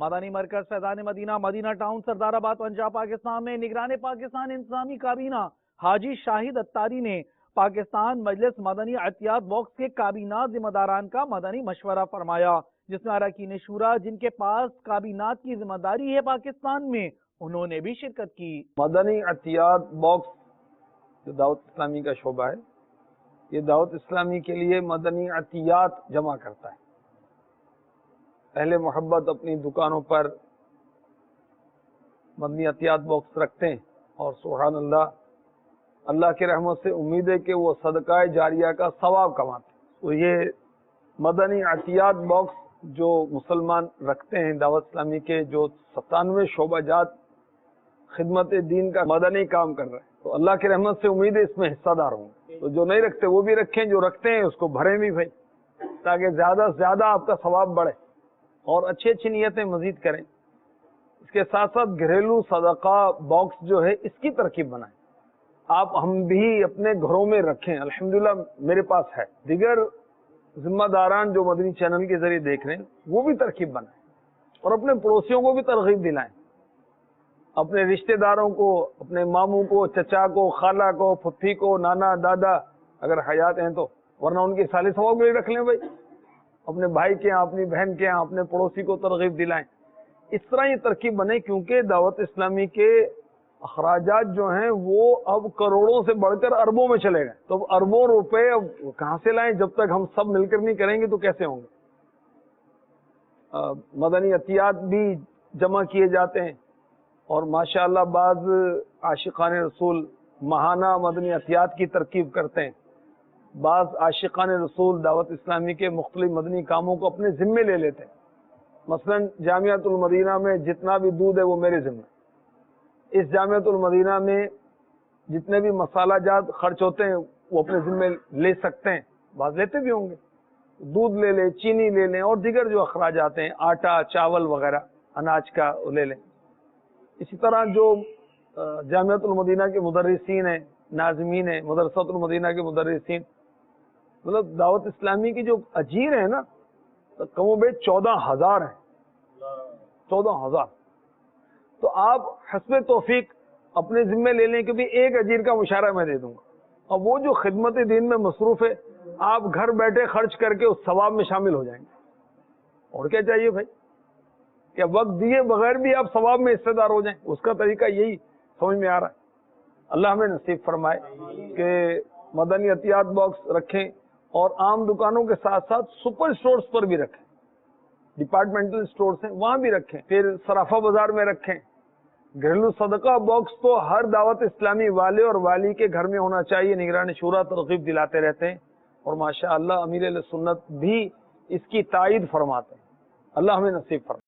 مدنی مرکز فیضان مدینہ مدینہ ٹاؤن سردارآباد پنجاب پاکستان میں نگران پاکستان انتظامی کابینہ حاجی شاہد اتاری نے پاکستان مجلس مدنی عطیات باکس کے کابینہ ذمہ داران کا مدنی مشورہ فرمایا، جس میں اراکین شورا جن کے پاس کابینات کی ذمہ داری ہے پاکستان میں، انہوں نے بھی شرکت کی۔ مدنی عطیات باکس جو دعوت اسلامی کا شعبہ ہے، یہ دعوت اسلامی کے لیے مدنی عطیات جمع کرتا ہے۔ اہل محبت اپنی دکانوں پر مدنی عطیات باکس رکھتے ہیں اور سبحان اللہ، اللہ کی رحمت سے امید ہے کہ وہ صدقہ جاریہ کا ثواب کماتے ہیں۔ تو یہ مدنی عطیات باکس جو مسلمان رکھتے ہیں دعوت اسلامی کے، جو 97 شعبہ جات خدمت دین کا مدنی کام کر رہے ہیں، تو اللہ کی رحمت سے امید ہے اس میں حصہ دار ہوں گے۔ تو جو نہیں رکھتے وہ بھی رکھیں، جو رکھتے ہیں اس کو بھریں بھی بھائی، تاکہ زیادہ سے زیادہ آپ کا ثواب بڑھے اور اچھی اچھی نیتیں مزید کریں۔ اس کے ساتھ ساتھ گھریلو صدقہ باکس جو ہے اس کی ترکیب بنائیں، آپ ہم بھی اپنے گھروں میں رکھیں۔ الحمدللہ میرے پاس ہے، دیگر ذمہ داران جو مدنی چینل کے ذریعے دیکھ رہے ہیں وہ بھی ترکیب بنائیں اور اپنے پڑوسیوں کو بھی ترغیب دلائیں، اپنے رشتہ داروں کو، اپنے ماموں کو، چچا کو، خالہ کو، پھپھی کو، نانا دادا اگر حیات ہیں تو، ورنہ ان کے سالے ثواب کے لیے رکھ لیں بھائی، اپنے بھائی کے ہاں، اپنی بہن کے ہاں، اپنے پڑوسی کو ترغیب دلائیں۔ اس طرح یہ ترکیب بنے، کیونکہ دعوت اسلامی کے اخراجات جو ہیں وہ اب کروڑوں سے بڑھ کر اربوں میں چلے گئے، تو اب اربوں روپے اب کہاں سے لائیں؟ جب تک ہم سب مل کر نہیں کریں گے تو کیسے ہوں گے؟ مدنی عطیات بھی جمع کیے جاتے ہیں اور ماشاءاللہ بعض عاشقان رسول ماہانہ مدنی عطیات کی ترکیب کرتے ہیں، بعض عاشقان رسول دعوت اسلامی کے مختلف مدنی کاموں کو اپنے ذمے لے لیتے ہیں۔ مثلا جامعۃ المدینہ میں جتنا بھی دودھ ہے وہ میرے ذمہ، اس جامعۃ المدینہ میں جتنے بھی مسالہ جات خرچ ہوتے ہیں وہ اپنے ذمے لے سکتے ہیں، بعض لیتے بھی ہوں گے، دودھ لے لیں، چینی لے لیں اور دیگر جو اخراجات ہیں، آٹا، چاول وغیرہ اناج کا لے لیں۔ اسی طرح جو جامعۃ المدینہ کے مدرسین ہیں، ناظمین ہیں، مدرسۃ المدینہ کے مدرسین، مطلب دعوت اسلامی کی جو اجیر ہیں نا، کم و بیش 14,000 ہیں، 14,000۔ تو آپ حسب توفیق اپنے ذمے لے لیں کہ بھی ایک اجیر کا مشاہرہ میں دے دوں گا، اور وہ جو خدمت دین میں مصروف ہے آپ گھر بیٹھے خرچ کر کے اس ثواب میں شامل ہو جائیں گے۔ اور کیا چاہیے بھائی کہ وقت دیے بغیر بھی آپ ثواب میں حصے دار ہو جائیں، اس کا طریقہ یہی سمجھ میں آ رہا ہے۔ اللہ ہمیں نصیب فرمائے کہ مدنی عطیات باکس رکھیں اور عام دکانوں کے ساتھ ساتھ سپر سٹورز پر بھی رکھیں، ڈپارٹمنٹل سٹورز ہیں وہاں بھی رکھیں، پھر صرافہ بازار میں رکھیں۔ گھریلو صدقہ باکس تو ہر دعوت اسلامی والے اور والی کے گھر میں ہونا چاہیے، نگران شورا ترغیب دلاتے رہتے ہیں اور ماشاءاللہ امیر اہل سنت بھی اس کی تائید فرماتے ہیں۔ اللہ ہمیں نصیب فرمائے۔